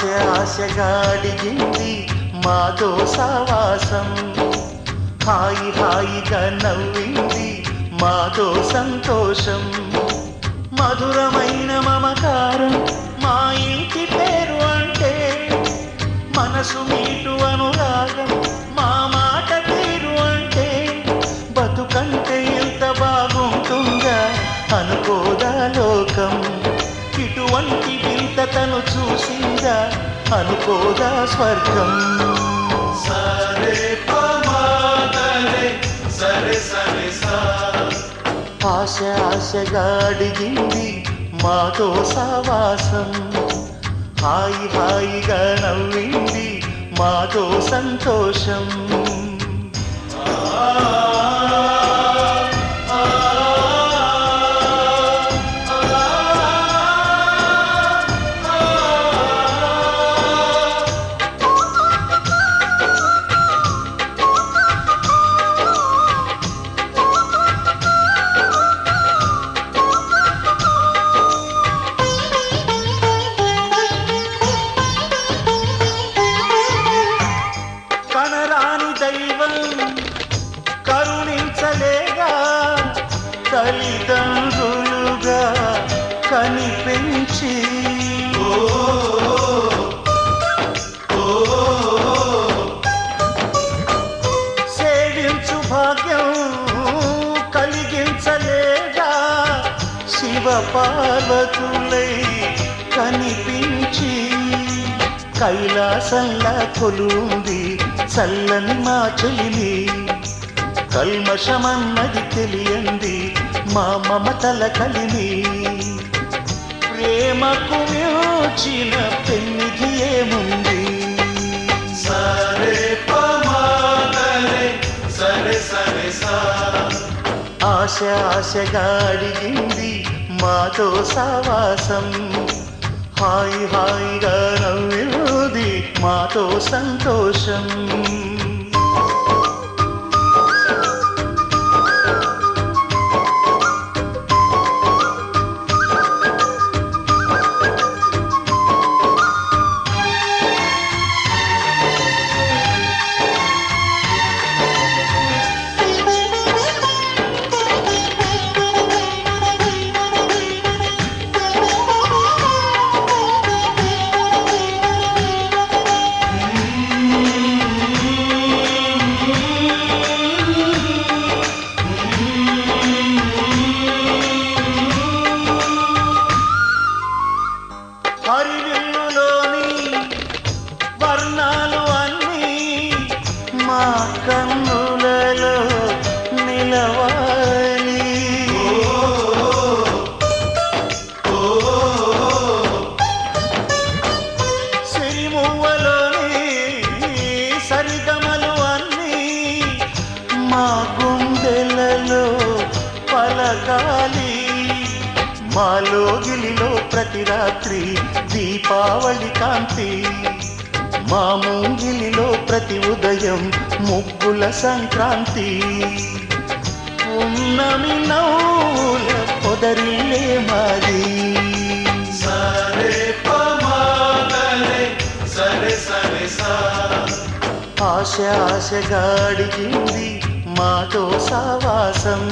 ఆశగా అడిగింది మాతో సావాసం, హాయిగా నవ్వింది మాతో సంతోషం, మధురమైన మమకారం మా ఇంటి పేరు అంటే, మనసు మీటు అనురాగం మా మాట తీరు అంటే, బతుకంటే ఎంత బాగుంటుందా అనుకోదా లోకం, ఇటువంటి వింత తను చూసిందా అనుకోదా స్వర్గం. ఆశగా అడిగింది మాతో సావాసం, హాయిగా నవ్వింది మాతో సంతోషం. కరుణించలేగా తల్లిదండ్రులుగా కనిపించి, సేవించు భాగ్యం కలిగించలేగా శివ పార్వతులై కనిపించి, కైలాసంలా కొలుంది చల్లని మా చెలిమి, కల్మషమన్నది తెలియంది మా మమతల కలిమి, ప్రేమకు మించిన పెన్నిధి ఏముంది. ఆశగా అడిగింది మాతో సావాసం, హాయిగా నవ్వింది మాతో సంతోషం. హరివిల్లులోని వర్ణాలు అన్నీ మా కన్నులలో నిలవాలి, సిరిమువ్వలోని సరిగమలు అన్నీ మా గుండెలలో పలకాలి, మాలో గిలిలో ప్రతి రాత్రి దీపావళి కాంతి, మా ముంగిలిలో ప్రతి ఉదయం ముగ్గుల సంక్రాంతి, ఉన్నమి నవ్వుల పొదరిల్లే మాది. ఆశగా అడిగింది మాతో సావాసం,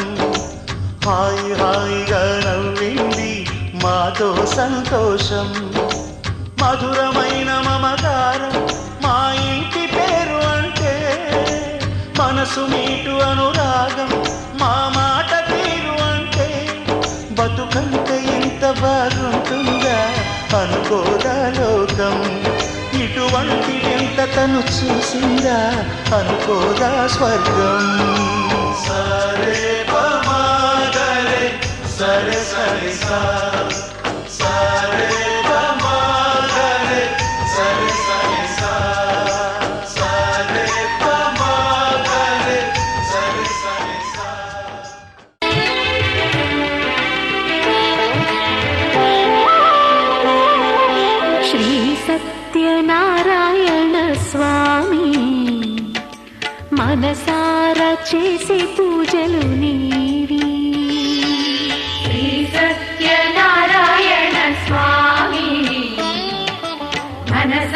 హాయిగా నవ్వింది మాతో సంతోషం, మధురమైన మమకారం మా ఇంటి పేరు అంటే, మనసు మీటు అనురాగం మా మాట తీరు అంటే, బతుకంటే ఎంత బాగుంటుందా అనుకోదా లోకం, ఇటువంటి వింత తను చూసిందా అనుకోదా స్వర్గం. శ్రీ సత్యనారాయణ స్వామి మనసారా చేసే పూజలు నీవి, శ్రీ సత్యనారాయణ స్వామి మనసారా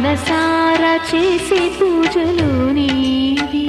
మనసారా చేసే పూజలు నీవి.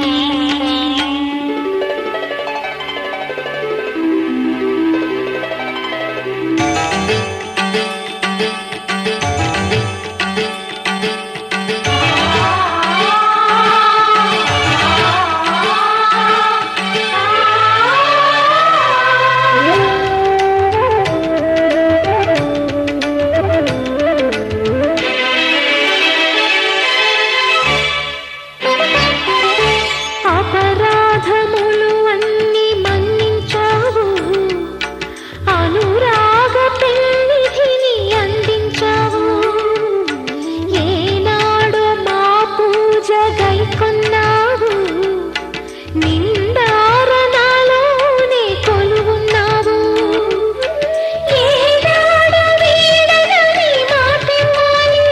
అపరాధములు అన్ని మన్నించావు, అనురాగ పెన్నిధిని అందించావు. ఏనాడు మా పూజ గైకొన్నావు, నిందారణలోనే కొలువున్నావు. ఏనాడు వీడనని మాటివ్వాలి,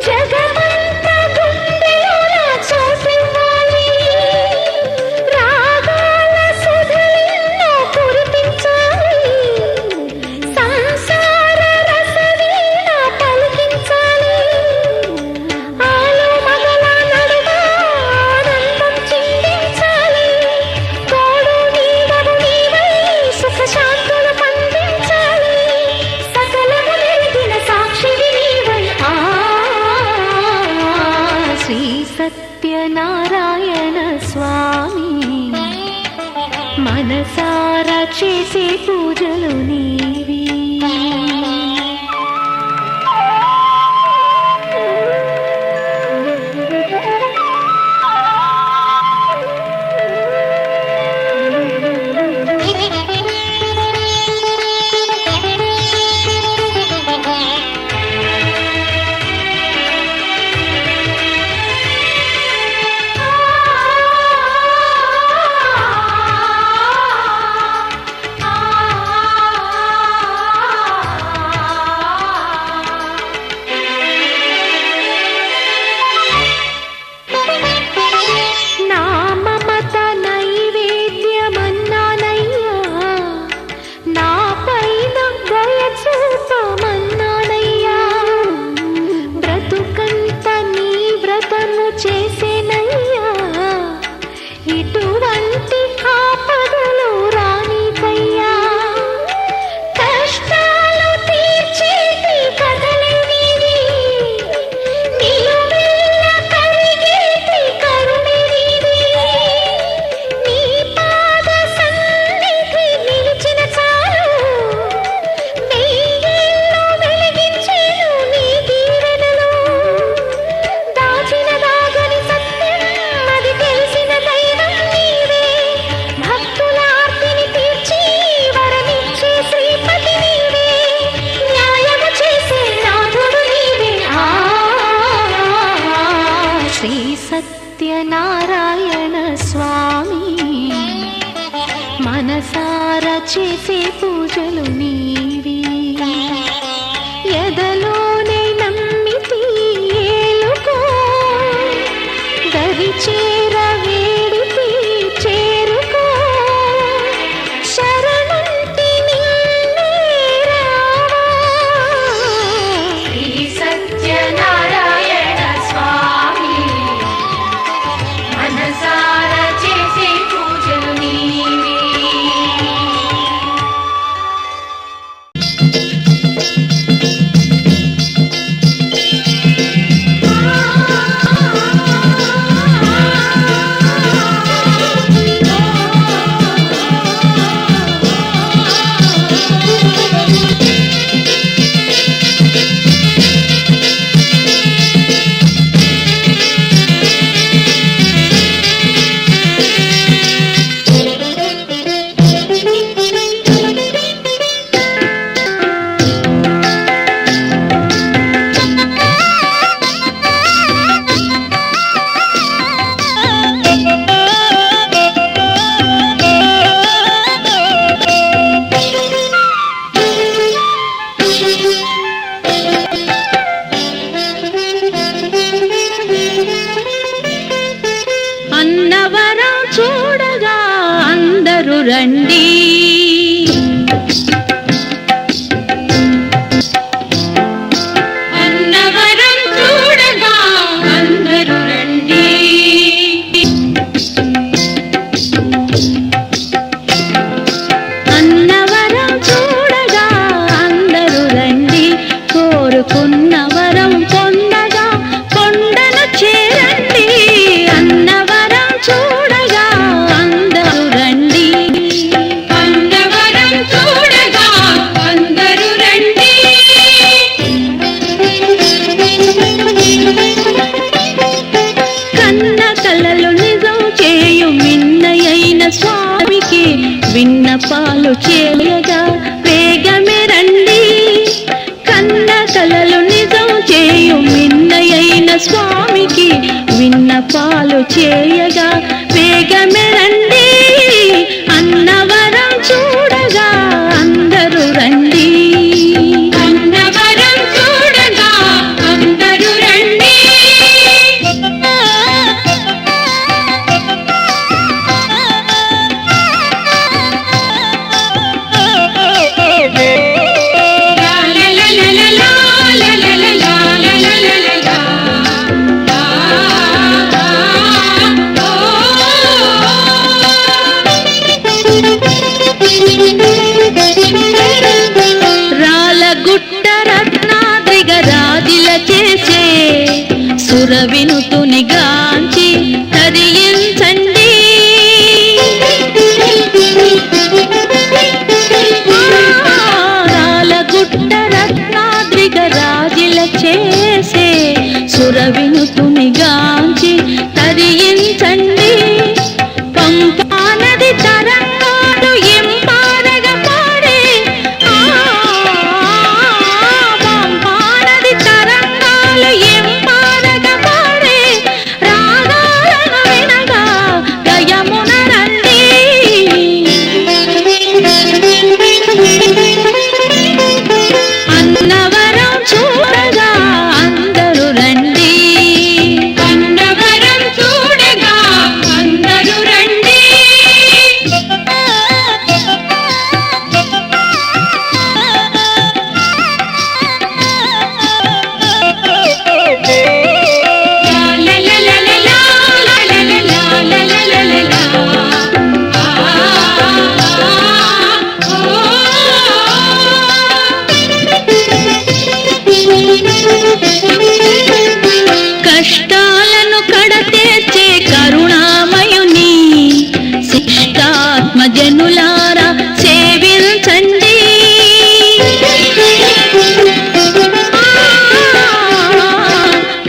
జగమంతా గుండెలోన చోటివ్వాలి. రాగాల సుధలెన్నో కురిపించాలి, సంసార రసవీణ పలికించాలి. ఆలు మగల నడుమ ఆనందం చిందించాలి. తోడు నీడవు నీవై సుఖ శాంతులు పండించాలి. సకలము నెరిగిన సాక్షివి నీవై శ్రీ సత్యనారాయణ స్వామి. మనసారా చేసే పూజలు నీవి. నా మమత నైవేద్యమన్నానయ్యా, నా పైన దయ చూపమన్నానయ్యా. బ్రతుకంత నీ వ్రతము చేసేనయ్యా, ఇటువంటి ఆపదలు రానికయ్యా. కష్టాలు తీర్చేటి కథలే నీవి, నిలువెల్ల కరిగేటి కరుణే నీది. నీ పాద సన్నిధి నిలిచిన చాలు, వెయ్యేళ్ళు వెలిగించేను నీ దీవెనలు. దాచిన దాగని సత్యం అది తెలిసిన దైవం నీవే. భక్తుల ఆర్తిని తీర్చి వరమిచ్చే శ్రీపతి నీవే. న్యాయము చేసే నాథుడు నీవే. శ్రీ సత్యనారాయణ స్వామి. మనసారా చేసే పూజలు నీవి. ఎదలోనే నమ్మితి ఏలుకో, దరి చేర వేడితి చేరుకో. శరణంటి నిన్నే రావా. శ్రీ సత్యనారాయణ స్వామి. మనసారా చేసే పూజలు నీవి. రండి అన్నవరం పాలు చేయగా వేగమే రండి, కన్న కలలు నిజం చేయు మిన్నయైన స్వామికి విన్నపాలు చేయగా వేగమే రండి, అన్నవరం చూడగా అందరూ రండి. అన్నవరం చూడగా అందరూ రండి. రాలగుట్ట రత్నాద్రిగ రాజిల చేసే సురవినుతుని గాంచి తరించండి, రాలగుట్ట రత్నాద్రిగ రాజిల చేసే సురవినుతుని గాంచి తరించండి, పంపా నది తరంగాలు ఎంపారగా పాడే, పంపా నది తరంగాలు ఎంపారగా పాడే, రాగాలను వినగా గయమున రండి. అన్నవరం చూడగా అందరూ రండి. అన్నవరం చూడగా అందరూ రండి. కష్టాలను కడతీర్చే కరుణామయుని శిష్టాత్మ జనులారా సేవించండి,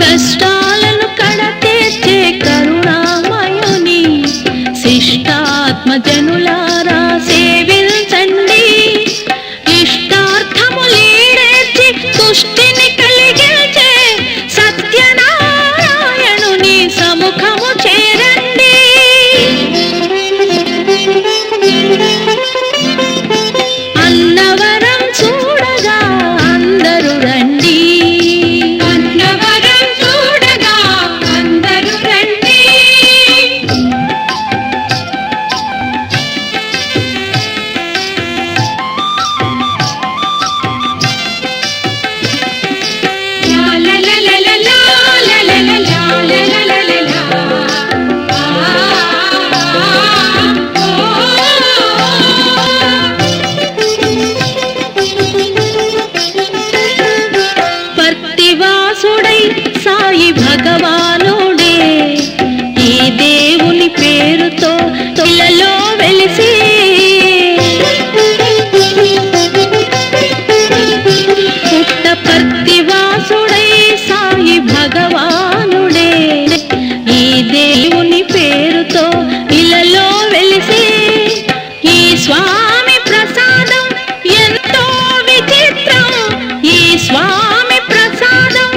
కష్టాలను కడతీర్చే కరుణామయుని శిష్టాత్మ జనులారా సేవించండి, ఇష్టార్థములీడేర్చి తుష్టిని కలిగించే సత్యనారాయణుని సముఖము చేరండి. అన్నవరం చూడగా అందరూ రండి. అన్నవరం చూడగా అందరూ రండి. పర్తివాసుడై సాయి భగవానుడే ఈ దేవుని పేరుతో ఇలలో వెలిసి, పుట్టపర్తివాసుడై సాయి భగవానుడే ఈ దేవుని పేరుతో ఇలలో వెలిసి, ఈ స్వామి ప్రసాదం ఎంతో విచిత్రం, ఈ స్వామి ప్రసాదం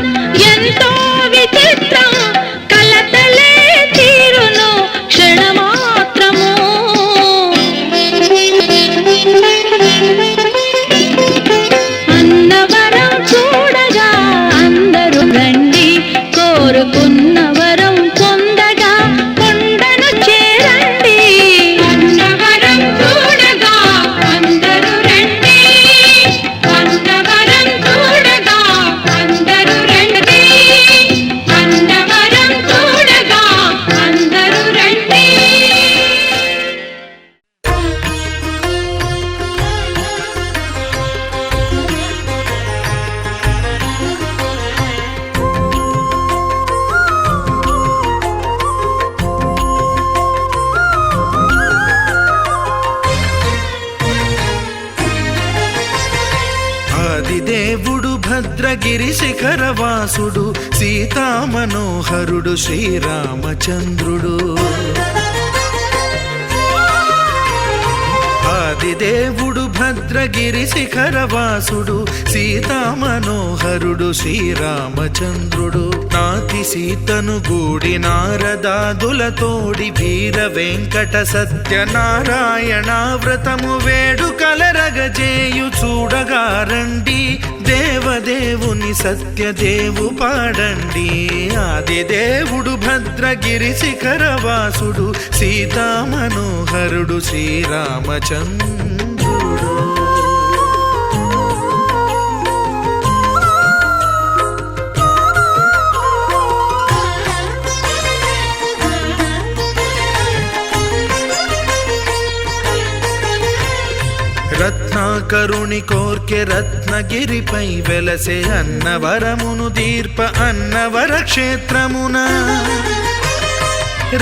ఎంతో విచిత్రం, కలతలే తీరును క్షణమాత్రము. అన్నవరం చూడగా అందరూ రండి, కోరుకున్న వరం పొందగా కొండను చేరండి. అన్నవరం చూడగా అందరూ రండి. అన్నవరం చూడగా అందరూ రండి. అన్నవరం చూడగా అందరూ రండి. ఆదిదేవుడు భద్రగిరి శిఖరవాసుడు సీతామనోహరుడు శ్రీరామచంద్రుడు, ఆదిదేవుడు భద్రగిరి శిఖరవాసుడు సీతా మనోహరుడు శ్రీరామచంద్రుడు నాతి సీతను గూడి నారదాదులతోడి వీర వెంకట సత్యనారాయణ వ్రతము వేడుకలరగజేయు చూడగా రండి దేవదేవుని సత్యదేవు పాడండి ఆదిదేవుడు భద్రగిరి శిఖరవాసుడు సీతా మనోహరుడు శ్రీరామచంద్రుడు రత్నాకరుని కోర్కె రత్నగిరిపై వెలసే అన్నవరమును దీర్ప అన్నవర క్షేత్రమున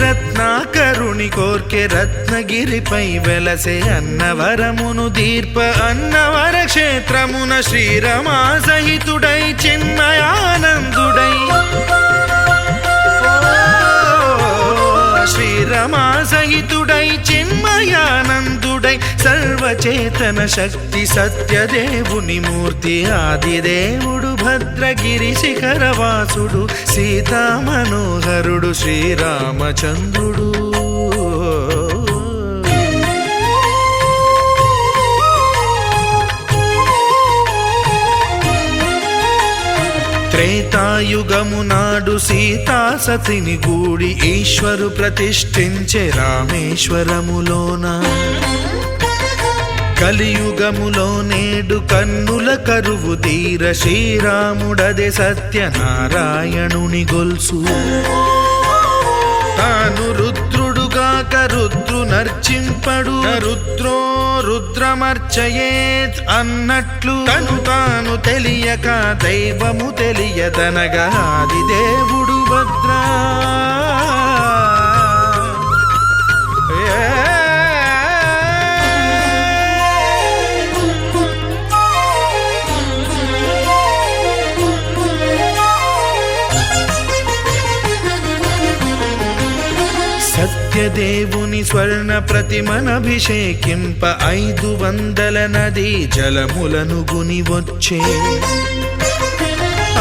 రత్నాకరుని కోర్కె రత్నగిరిపై వెలసే అన్నవరమును దీర్ప అన్నవర క్షేత్రమున శ్రీరమా సహితుడై చిన్మయానందుడై శ్రీరమా సహితుడై చిన్మయానందుడై సర్వచేతన శక్తి సత్యదేవుని మూర్తి ఆదిదేవుడు భద్రగిరి శిఖరవాసుడు సీతా మనోహరుడు శ్రీరామచంద్రుడు త్రేతాయుగము నాడు సీతా సతిని గూడి ఈశ్వరు ప్రతిష్ఠించే రామేశ్వరములోన కలియుగములో నేడు కన్నుల కరువు తీర శ్రీరాముడదే సత్యనారాయణుని గొల్సు తాను రుద్రుడుగాక రుద్రు నర్చింపడు రుద్రో రుద్రమర్చయేత్ అన్నట్లు తను తాను తెలియక దైవము తెలియదనగా ఆదిదేవుడు భద్రా సత్యదేవుని స్వర్ణ ప్రతిమనభిషేకింప 500 నదీ జలములను గుని వచ్చే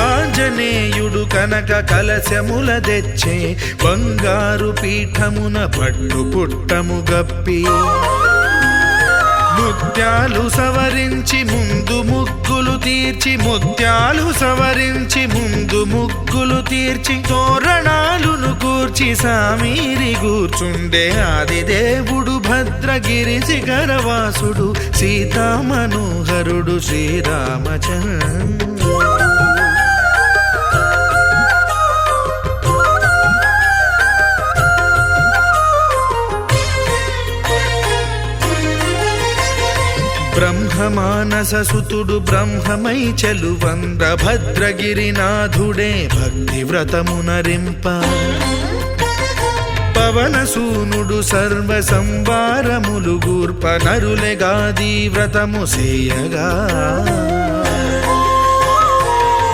ఆంజనేయుడు కనక కలశముల తెచ్చే బంగారు పీఠమున పట్టు పుట్టము గప్పి ముత్యాలు సవరించి ముందు ముగ్గులు తీర్చి ముత్యాలు సవరించి ముందు ముగ్గులు తీర్చి తోరణాలును కూర్చి సామీరి కూర్చుండే ఆదిదేవుడు భద్రగిరి శిఖరవాసుడు సీతా మనోహరుడు శ్రీరామచంద్రుడు బ్రహ్మమానస సుతుడు బ్రహ్మమై చెలువంద్ర భద్రగిరినాథుడే భక్తి వ్రతమునరింప పవనసూనుడు సర్వ సంవారములు గూర్ప నరులెగాది వ్రతము సేయగా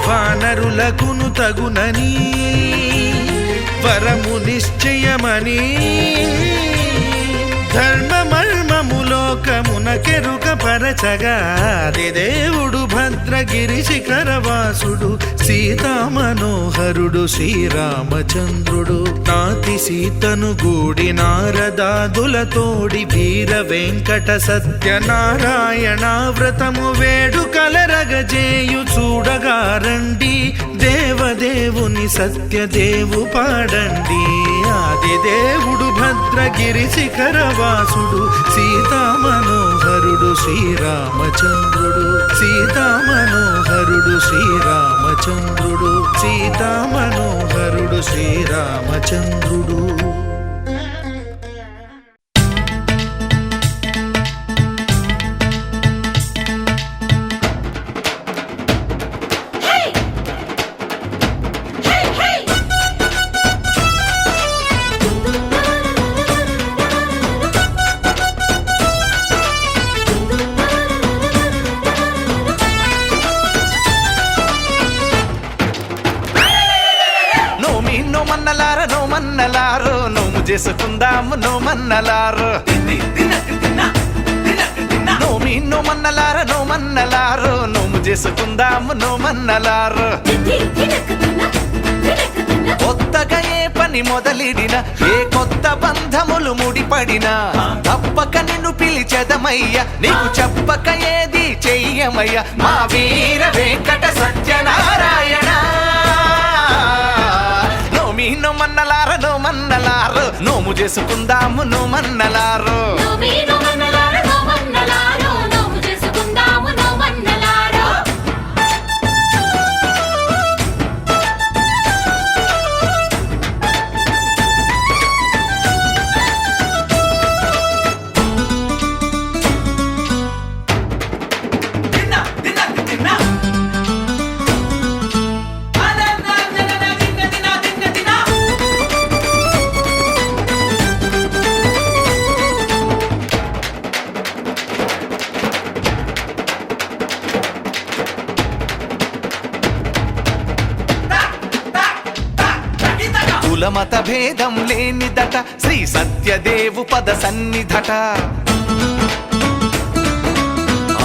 వానరులకును తగునని వరము నిశ్చయమని ధర్మమర్మములోకమున కెరుక పరచగా ఆదిదేవుడు భద్రగిరి శిఖరవాసుడు సీతా మనోహరుడు శ్రీరామచంద్రుడు నాతి సీతను గూడి నారదాదులతోడి వీర వెంకట సత్యనారాయణ వ్రతము వేడుకలరగజేయు చూడగా రండి దేవదేవుని సత్యదేవు పాడండి ఆదిదేవుడు భద్రగిరి శిఖరవాసుడు సీతా మనోహరుడు శ్రీరామచంద్రుడు సీతా మనోహరుడు శ్రీరామచంద్రుడు సీతా మనోహరుడు శ్రీరామచంద్రుడు చేసుకుందాము నో మన్నలారు నోమి నోమన్నలార నోమన్నలారు నోము చేసుకుందాము నోమన్నలారు కొత్తగా ఏ పని మొదలిడిన ఏ కొత్త బంధములు ముడిపడినా తప్పక నిన్ను పిలిచెదమయ్య నీకు చెప్పక ఏది చెయ్యమయ్య మా వీర వెంకట సత్యనారాయణ నోమి నోమన్నలార నోమన్నలారు నోము చేసుకుందాము నోమన్నలారు కులమత భేదం లేనిదట శ్రీ సత్యదేవు పద సన్నిధట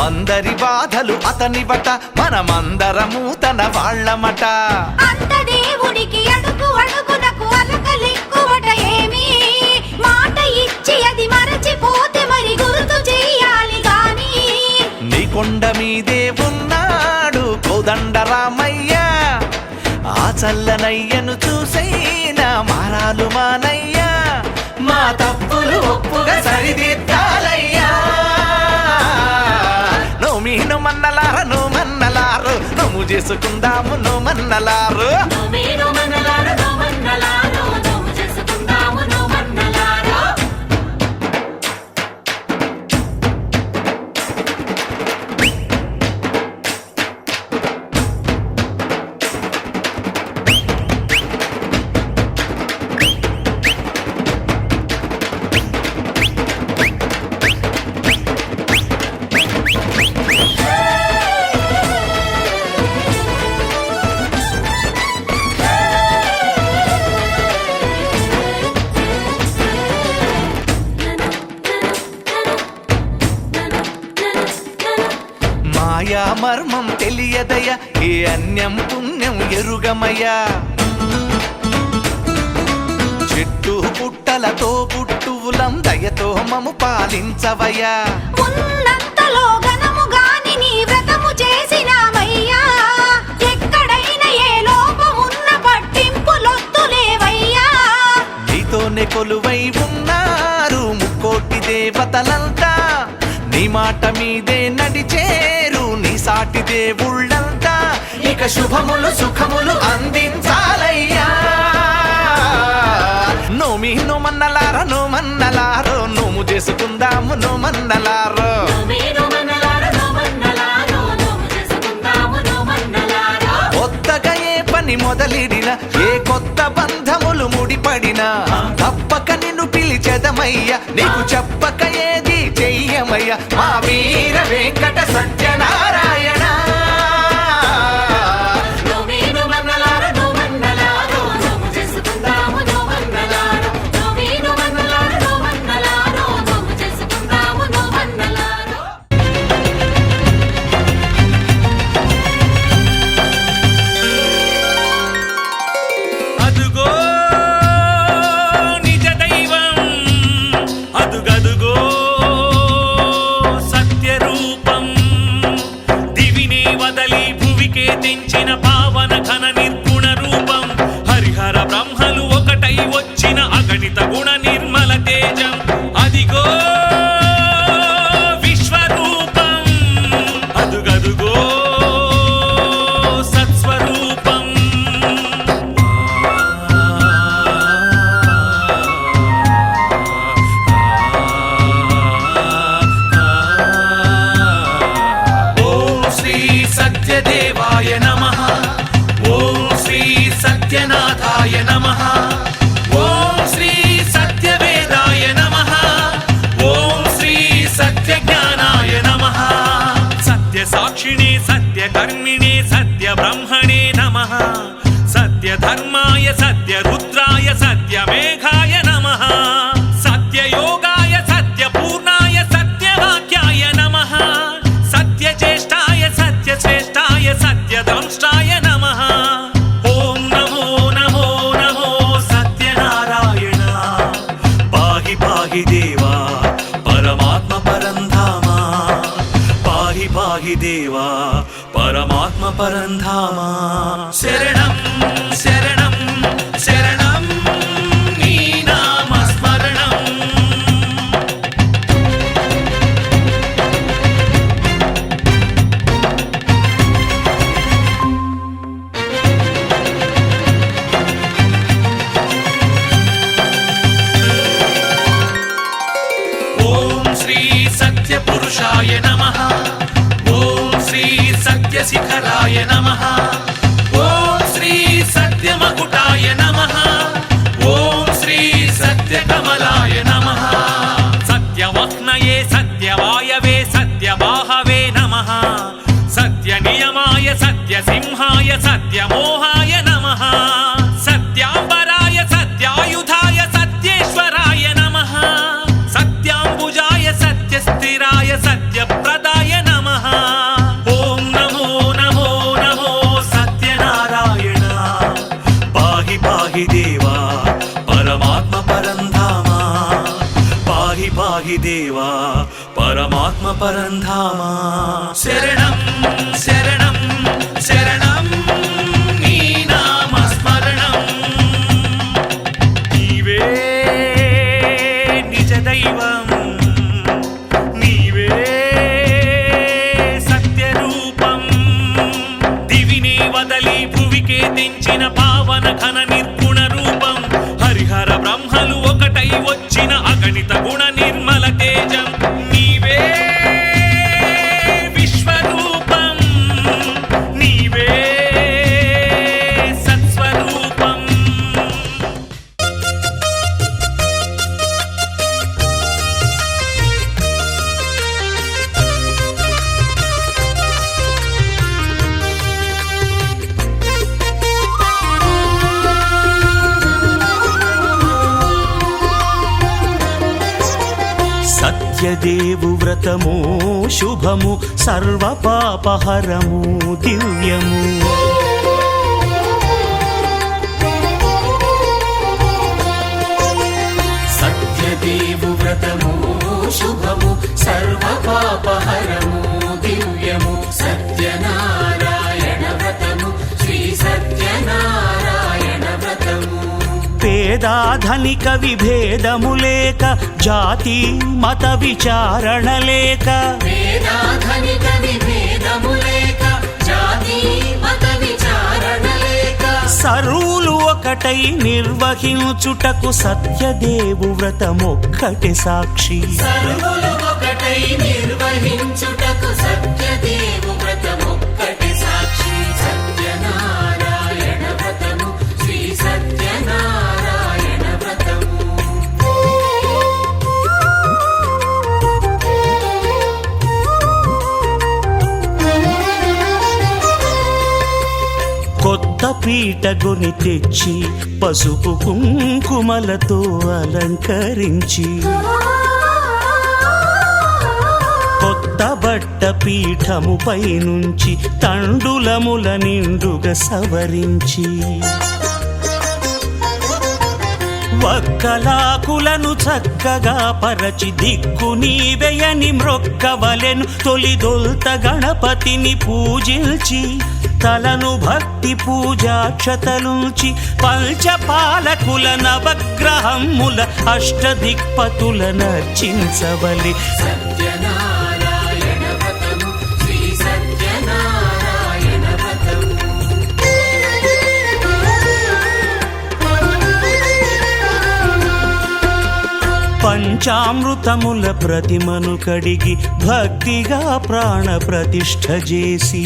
అందరి బాధలు అతనివట మనమందరము తన వాళ్ళమట అంత దేవుడికి అడుగు అడుగునకు అలకలిక్కువట ఏమి మాట ఇచ్చి అది మరచిపోతే మరి గుర్తు చెయ్యాలి గాని నీ కొండ మీదే ఉన్నాడు కోదండరామయ్య ఆ చల్లనయ్యను చూసైనా మారాలు మానయ్యా మా తప్పులు ఒప్పుగా సరిదిద్దాలయ్యా నోమి నోమన్నలార నోమన్నలారు నోము చేసుకుందాము నోమన్నలారు మాయా మర్మం తెలియదయ ఏ అన్యం పుణ్యం ఎరుగమయ్యా చెట్టు పుట్టలతో పుట్టువులం దయతో మము పాలించవయ్యా ఉన్నంతలో ఘనము గాని నీ వ్రతము చేసినామయ్యా ఎక్కడైనా ఏ లోపమున్న పట్టింపులొద్దులేవయ్యా నీతోనే కొలువై ఉన్నారు ముక్కోటి దేవతలంతా నీ మాట మీదే నడిచేరు నీ సాటి దేవుళ్ళంతా ఇక శుభములు సుఖములు అందించాలయ్యా నోమి నోమన్నలార నోమన్నలారు నోము చేసుకుందాము నోమన్నలారు కొత్తగా ఏ పని మొదలిడిన ఏ కొత్త బంధములు ముడిపడినా తప్పక నిన్ను పిలిచెదమయ్య నీకు చెప్పక ఏది చెయ్యమయ్య మా వీర వెంకట సత్యనారాయణ తెంచిన పావన ఘన నిర్గుణ రూపం హరిహర బ్రహ్మలు ఒకటై వచ్చిన అగణిత గుణ నిర్మల తేజం అదిగో విశ్వరూపం అదుగదుగో సత్స్వరూపం ఓం శ్రీ సత్యదేవాయ నమః ఓం శ్రీ సత్యనాథాయ నమః ఓం శ్రీ సత్యవేదాయ నమః ఓం శ్రీ సత్యజ్ఞానాయ నమః సత్యసాక్షిణే సత్యకర్మిణే సత్యబ్రహ్మణే నమః సత్యధర్మాయ సత్యరుద్రాయ సత్యమేఘాయ నమః సత్యయోగాయ సత్యపూర్ణాయ సత్యవాక్యాయ నమః దేవా పరమాత్మ పరంధామా శరణం శరణం శరణం నీ నామ స్మరణం ఓం శ్రీ సత్య పురుషాయ నమః ఓం శ్రీ సత్య శిఖరాయ నమః ఓం శ్రీ సత్య మకుటాయ నమః ఓం శ్రీ సత్య కమలాయ నమః సత్యవహ్నయే సత్యవాయవే సత్యవాహవే నమః సత్య నియమాయ సత్య సింహాయ సత్యమోహాయ నమః సత్యాంబరాయ సత్యాయుధాయ సత్యేశ్వరాయ నమః సత్యాంబుజాయ సత్యస్థిరాయ సత్యప్రదాయ నమః ఓం నమో నమో నమో సత్యనారాయణ పాహి పాహి దేవా పరమాత్మ పరంధామా పాహి పాహి దేవా పరమాత్మ పరంధామా శరణం శరణం శరణం నీ నామ స్మరణం నీవే నిజ దైవం నీవే సత్యరూపం దివినే వదలి భువికే తెంచిన పావన ఘన నిర్గుణ రూపం హరిహర బ్రహ్మలు ఒకటై వచ్చిన అగణిత గుణ నిర్మల తేజం నీవే విశ్వరూపం నీవే సత్స్వరూపం సత్యదేవు వ్రతము శుభము సర్వ పాపహరము దివ్యము సత్యదేవు వ్రతము శుభము సర్వ పాపహరము దివ్యము సత్యనారాయణ వ్రతము శ్రీ సత్యనారాయణ వ్రతము పేదాధనిక విభేదము లేక జాతి మత విచారణ లేక వేదాధనిక విభేదము లేక జాతి మత విచారణ లేక సర్వులు ఒకటై నిర్వహించుటకు సత్యదేవు వ్రతమొక్కటి సాక్షి సర్వులు ఒకటై నిర్వహించుటకు సత్యదేవు వ్రతమొక్కటి సాక్షి సత్యనారాయణ వ్రతము శ్రీ సత్యనారాయణ వ్రతము కొత్త పీటగుని తెచ్చి పసుపు కుంకుమలతో అలంకరించి కొత్త బట్ట పీఠముపై నుంచి తండులముల నిండుగా సవరించి వక్కలాకులను చక్కగా పరచి దిక్కు నీవెయని మ్రొక్కవలెను తొలిదొల్త గణపతిని పూజించి తలను భక్తి పూజాక్షతలుంచి పంచపాలకుల నవగ్రహముల అష్టదిక్పతుల నర్చించవలి సత్యనారాయణ వ్రతము శ్రీ సత్యనారాయణ వ్రతము పంచామృతముల ప్రతిమను కడిగి భక్తిగా ప్రాణ ప్రతిష్ఠ చేసి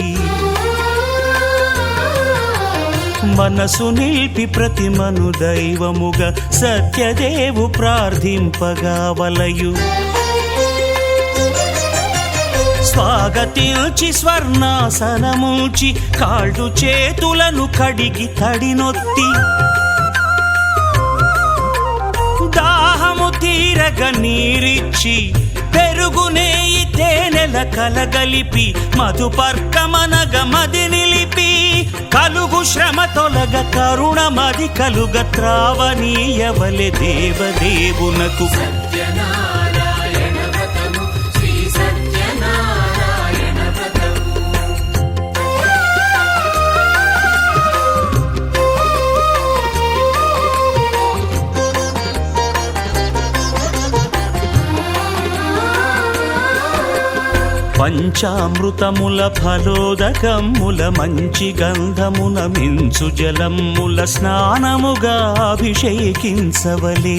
మనసు నిలిపి ప్రతిమను దైవముగా సత్యదేవు ప్రార్థింపగా వలయు స్వాగతించి స్వర్ణాసనముంచి కాళ్ళు చేతులను కడిగి తడినొత్తి దాహము తీరగ నీరిచ్చి పెరుగు నేయి తేనెల కలగలిపి మధుపర్కమనగ మది నిలిపి కలుగు శ్రమ తొలగ కరుణ మది కలుగ త్రావనీయవలె దేవదేవునకు సత్యనారాయణ వ్రతము శ్రీ సత్యనారాయణ వ్రతము పంచామృతముల ఫలోదకముల మంచి గంధమున మించు జలముల స్నానముగా అభిషేకించవలే.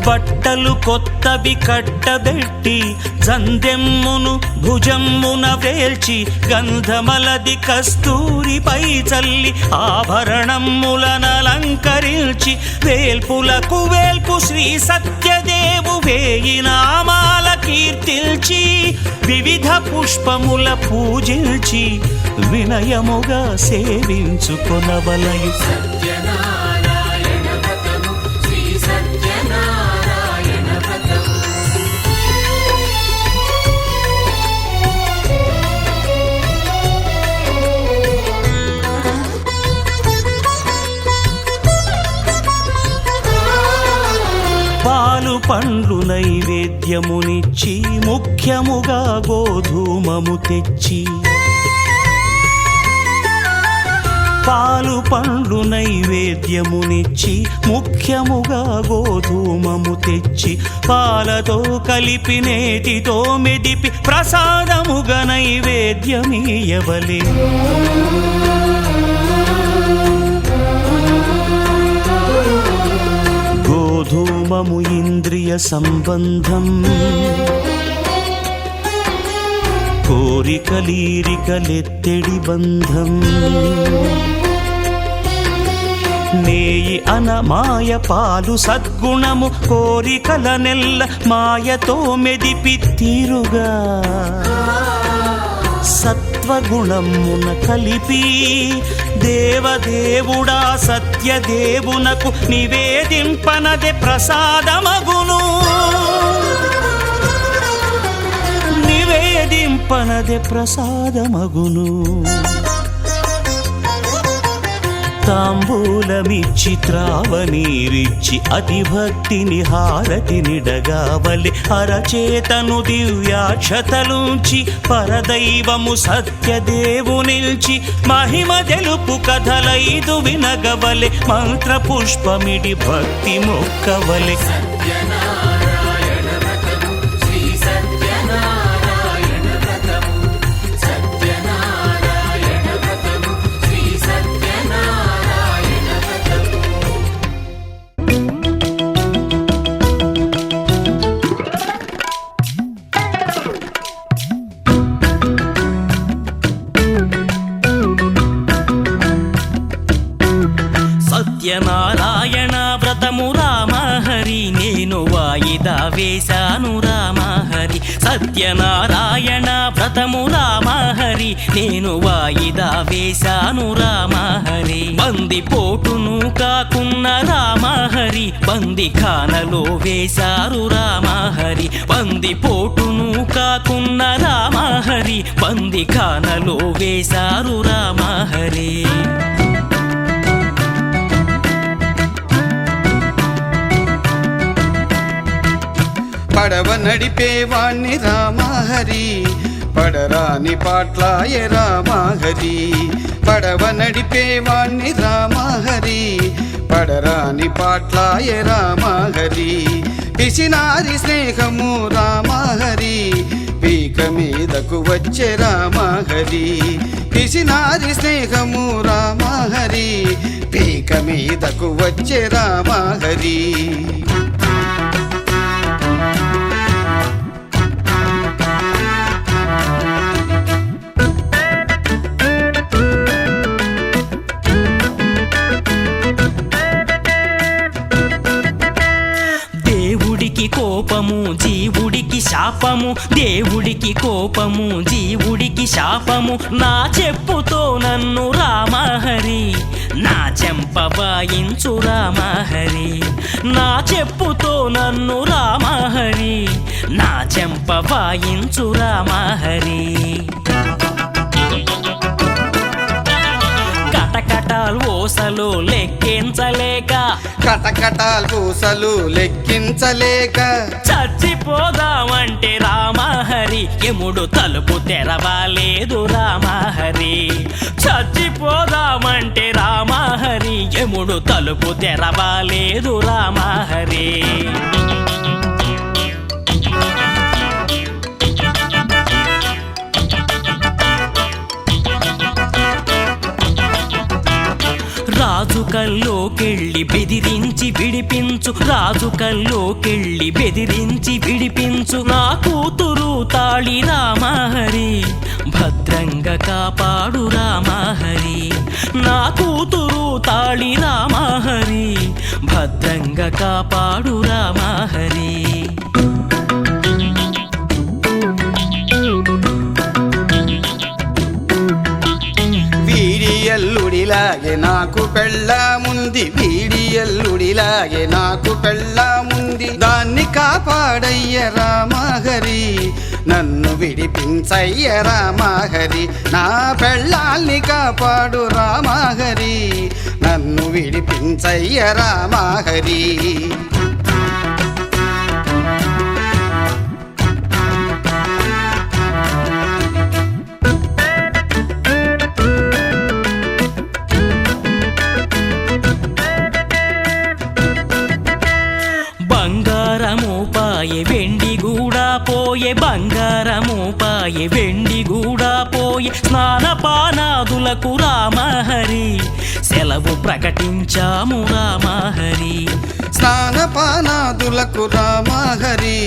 బట్టలు కొత్తవి కట్టబెట్టి జందెమ్మును భుజమ్మున వేల్చి గంధమలది కస్తూరిపై చల్లి ఆభరణములనలంకరించి వేల్పులకు వేల్పు శ్రీ సత్యదేవు వేయి నామాల కీర్తిల్చి వివిధ పుష్పముల పూజించి వినయముగా సేవించుకొనవలయు. సత్యనారాయణ వ్రతము శ్రీ సత్యనారాయణ వ్రతము. పాలు పండ్లు నైవేద్యమునిచ్చి ముఖ్యముగా గోధూమము తెచ్చి పాలు పండ్లు నైవేద్యమునిచ్చి ముఖ్యముగా గోధూమము తెచ్చి పాలతో కలిపి నేతితో మెదిపి ప్రసాదముగా నైవేద్యమీయవలే. గోధూమము ఇంద్రియ సంబంధం కోరికలీరికలెత్తెడి బంధం. నేయి అన మాయ పాలు సద్గుణము కోరికల నెల్ల మాయతో మెదిపి తీరుగా సత్వగుణమున కలిపి దేవదేవుడా సత్యదేవునకు నివేదింపనదే ప్రసాదమగును. నివేదింపనదే ప్రసాదమగును. తాంబూలమిచ్చి త్రావనీరిచ్చి అతిభక్తిని హారతినిడగావలి. అరచేతను దివ్యాక్షతలుంచి పరదైవము సత్యదేవునిల్చి మహిమ తెలుపు కథలైదు వినగవలె. మంత్ర పుష్పమిడి భక్తి మొక్కవలె. సత్యనారాయణ వ్రతము శ్రీ సత్యనారాయణ వ్రతము. సత్యనారాయణ వ్రతము శ్రీ సత్యనారాయణ వ్రతము. సత్యనారాయణ వ్రతము రామహరి నేను వాయిదా వేశాను రామహరి. సత్యనారాయణ వ్రతము రామహరి నేను వాయిదా వేశాను రామహరి. బంది పోటును కాకున్న రామహరి బంది ఖానలో వేశారు రామహరి. బంది పోటును కాకున్న రామహరి బంది ఖానలో వేశారు రామహరి. పడవ నడిపేవాణ్ణి రామహరి పడరాని పాట్లాయ రామహరి. పడవ నడిపేవాణ్ణి రామహరి పడరాని పాట్లాయ రామహరి. పిసినారి స్నేహము రామహరి పీక మీదకు వచ్చే రామహరి. పిసినారి స్నేహము రామహరి పీక మీదకు వచ్చే రామహరి. కోపము జీవుడికి శాపము. దేవుడికి కోపము జీవుడికి శాపము. నా చెప్పుతో నన్ను రామహరి నా చెంప వాయించు రామహరి. నా చెప్పుతో నన్ను రామహరి నా చెంప వాయించు రామహరి. కటకటాలు ఓసలు లెక్కించలేక కటకటాలు పూసలు లెక్కించలేక చచ్చిపోదామంటే రామహరి యముడు తలుపు తెరవాలేదు రామహరి. చచ్చిపోదామంటే రామహరి యముడు తలుపు తెరవాలేదు రామహరి. రాజు కల్లోకెళ్ళి బెదిరించి విడిపించు, రాజు కల్లోకెళ్ళి బెదిరించి విడిపించు. నా కూతురు తాళి రామహరి, భద్రంగా కాపాడు రామహరి. నా కూతురు తాళి రామహరి, భద్రంగా కాపాడు రామహరి. వీడియల్లుడిలాగే నాకు పెళ్ళాముంది, వీడియల్లుడిలాగే నాకు పెళ్ళాముంది. దాన్ని కాపాడయ్య రామహరి, నన్ను విడిపించయ్య రామహరి. నా పెళ్ళాల్ని కాపాడు రామహరి, నన్ను విడిపించయ్య రామహరి. బంగారము పాయె వెండి గూడా పోయే, బంగారము పాయె వెండి గూడా పోయే. స్నానపానాదులకు రామహరి, సెలవు ప్రకటించాము రామహరి. స్నానపానాదులకు రామహరి,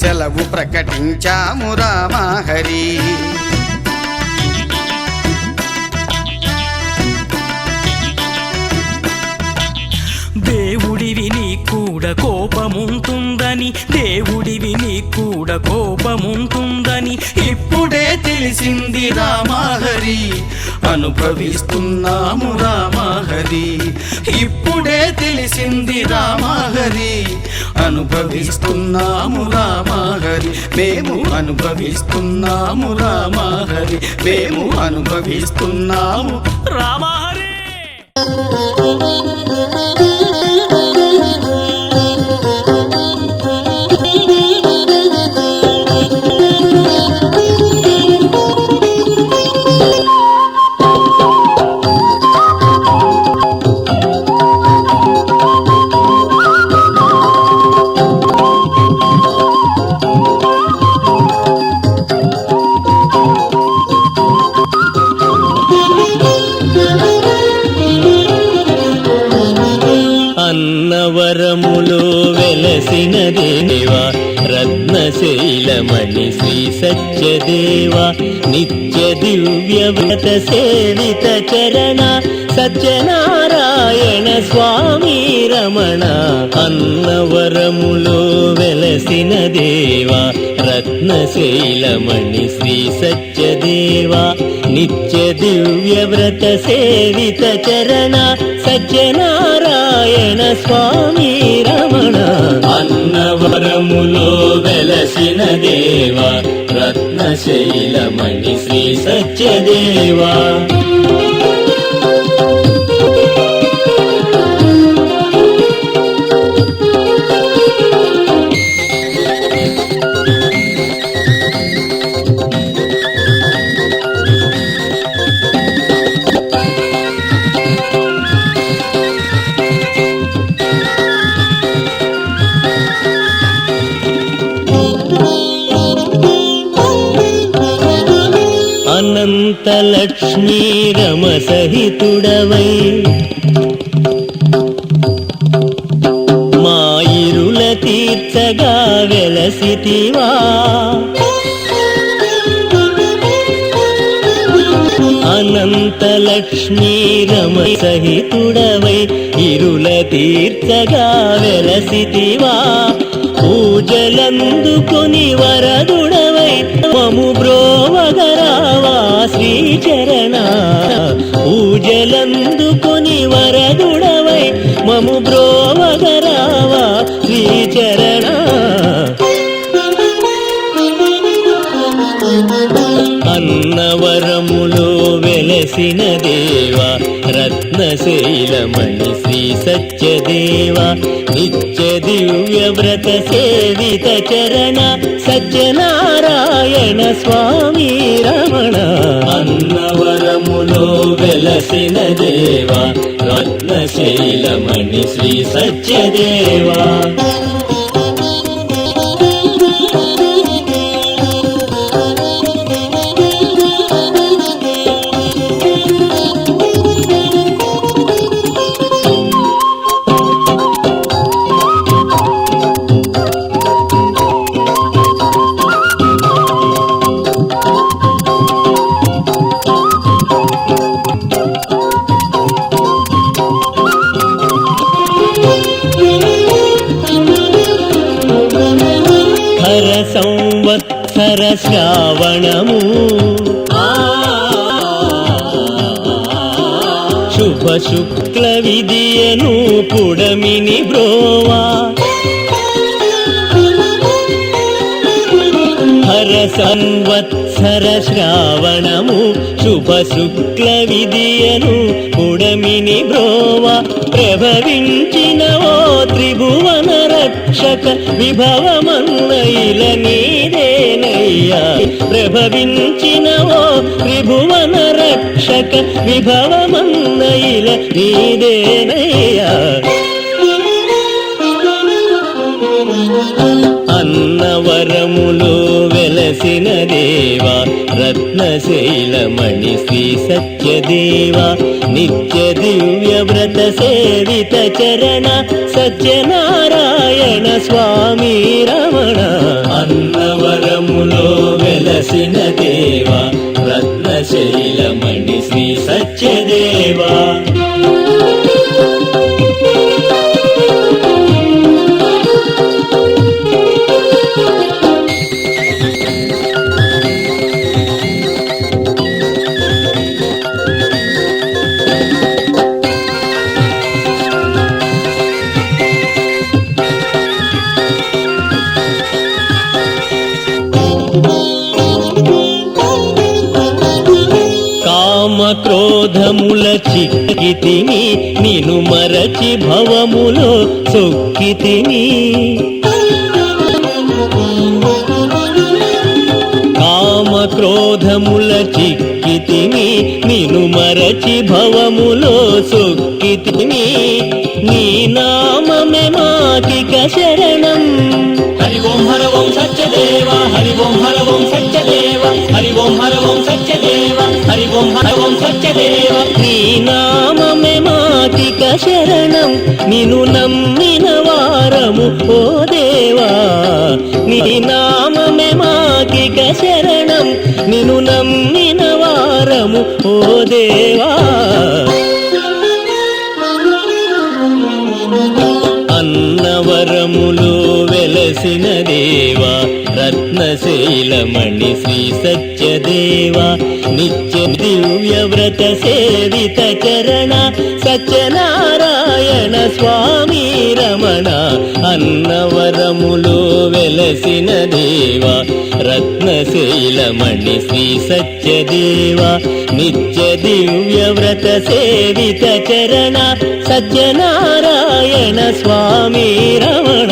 సెలవు ప్రకటించాము రామహరి. దేవుడివి నీ కూడా కోపముంటుందని, దేవుడివి నీ కూడా కోపముంటుందని ఇప్పుడే తెలిసింది రామహరి, అనుభవిస్తున్నాము రామహరి. ఇప్పుడే తెలిసింది రామహరి, అనుభవిస్తున్నాము రామహరి. మేము అనుభవిస్తున్నాము రామహరి, మేము అనుభవిస్తున్నాము రామహరి. అన్నవరములో వెలసిన దేవా, రత్నశైలమణి శ్రీ సత్యదేవా, నిత్య దివ్య వ్రత సేవిత చరణ సత్యనారాయణ స్వామి రమణ. అన్నవరములో వెలసిన దేవా, రత్నశైలమణి శ్రీ సత్యదేవా, నిత్య దివ్య వ్రత సేవిత చరణ సత్యనారాయణ స్వామి రమణ. అన్నవరములో వెలసిన దేవా, రత్నశైలమణి శ్రీ సత్యదేవా. అనంతలక్ష్మీ రమ సహితుడవై మా ఇరుల తీర్చగా వెలసితివా. అనంతలక్ష్మీ రమ సహితుడవై ఇరుల తీర్చగా వెలసితివా. పూజలందుకొని వరదుడవై మము బ్రోవగరావా శ్రీచరణ. పూజలందుకొని వరదుడవై మము బ్రోవగరావా శ్రీచరణ. అన్నవరములో వెలసిన దేవా, రత్నశైలమణి శ్రీ సత్యదేవా, నిత్య దివ్య వ్రత సేవిత చరణ సత్యనారాయణ స్వామి రమణ. అన్నవరములో వెలసిన దేవా, రత్నశైలమణి శ్రీ సత్యదేవా. సంవత్సర శ్రావణము శుభ శుక్ల విదియను పుడమిని బ్రోవా హర సంవత్సర శ్రావణము శుభ శుక్ల విదియను పుడమిని బ్రోవా ప్రభవించిన ఓ త్రిభువన రక్షక విభవమన్నయిల నీదేనయ్యా ప్రభవించిన ఓ త్రిభువన రక్షక విభవమన్నయిల నీదేనయ్యా అన్నవరములో వెలసిన దేవా రత్నశైలమణి శ్రీ సత్యదేవా నిత్య దివ్య వ్రత సేవిత చరణ సత్యనారాయణ స్వామి రమణ అన్నవరములో వెలసిన దేవా రత్నశైలమణి శ్రీ సత్యదేవా క్రోధముల చిక్కితిని నిను మరచి భవములో సొక్కితిని కామ క్రోధముల చిక్కితిని నిను మరచి భవములో సొక్కితిని నీ నామమే మాకిక శరణం హరి ఓం హర ఓం సత్యదేవ హరి ఓం హర ఓం సత్యదేవ హరి ఓం హర ఓం సత్యదేవ హరి ఓం హర ఓం సత్యదేవ నీ నామమే మాకిక శరణం నిను నమ్మిన వారము ఓ దేవా నీ నామమే మాకిక శరణం నిను నమ్మిన వారము ఓ దేవా అన్నవరములో వెలసిన దేవా రత్నశైలమణి శ్రీ సత్యదేవా నిత్య దివ్య వ్రత సేవిత చరణ సత్యనారాయణ స్వామి రమణ అన్నవరములో వెలసిన దేవా రత్నశైలమణి శ్రీ సత్యదేవా నిత్య దివ్య వ్రత సేవిత చరణ సత్యనారాయణ స్వామి రమణ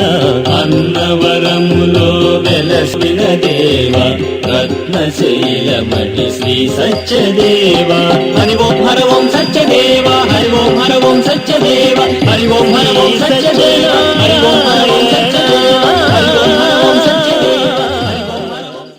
అన్నవరములో వెలసిన దేవా రత్నశైలమణి శ్రీ సత్యదేవా హరి ఓం హర ఓం సత్యదేవ హరి ఓం హర ఓం సత్యదేవ హరి ఓం హర ఓం సత్యదేవ